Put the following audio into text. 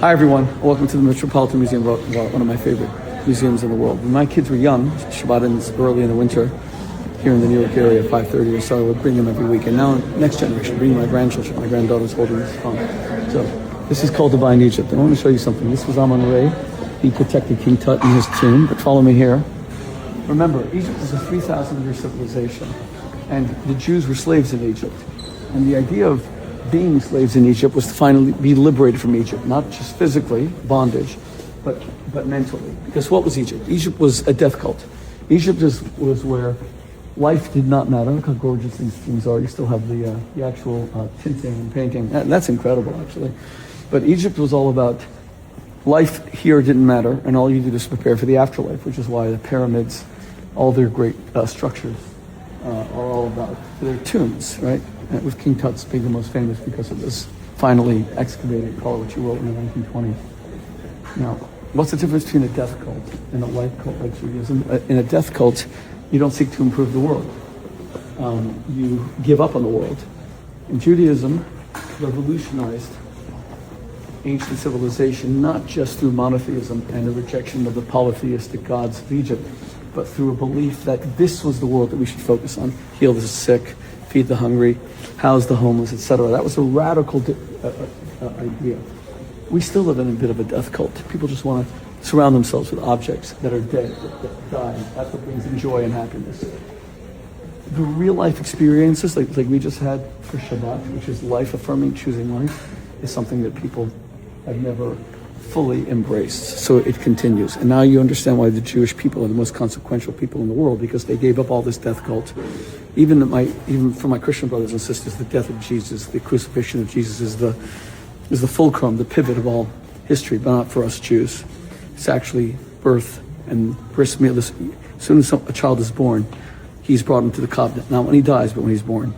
Hi everyone, welcome to the Metropolitan Museum, one of my favorite museums in the world. When my kids were young, Shabbat ends early in the winter here in the New York area, 5:30 or so. I would bring them every week. And now, next generation, bring my grandchildren. My granddaughter's holding this phone. So, this is called Divine Egypt. And I want to show you something. This was Amun-Re. He protected King Tut in his tomb. But follow me here. Remember, Egypt is a 3,000-year civilization. And the Jews were slaves in Egypt. And the idea of being slaves in Egypt was to finally be liberated from Egypt, not just physically, bondage, but mentally. Because what was Egypt? Egypt was a death cult. Egypt was where life did not matter. Look how gorgeous these things are. You still have the actual tinting and painting. That's incredible, actually. But Egypt was all about life here didn't matter, and all you did is prepare for the afterlife, which is why the pyramids, all their great structures are all about their tombs, right? With King Tut's being the most famous because it was finally excavated, call it what you will, in the 1920s. Now, what's the difference between a death cult and a life cult like Judaism? In a death cult, you don't seek to improve the world. You give up on the world. In Judaism, revolutionized ancient civilization, not just through monotheism and the rejection of the polytheistic gods of Egypt, but through a belief that this was the world that we should focus on. Heal the sick, feed the hungry, house the homeless, etc. That was a radical idea. We still live in a bit of a death cult. People just want to surround themselves with objects that are dead, that die. That's what brings them joy and happiness. The real life experiences, like we just had for Shabbat, which is life-affirming, choosing life, is something that people have never fully embraced. So it continues. And now you understand why the Jewish people are the most consequential people in the world, because they gave up all this death cult. Even for my Christian brothers and sisters, the death of Jesus, the crucifixion of Jesus is the fulcrum, the pivot of all history, but not for us Jews. It's actually birth and bris milah. As soon as a child is born, he's brought into the covenant. Not when he dies, but when he's born.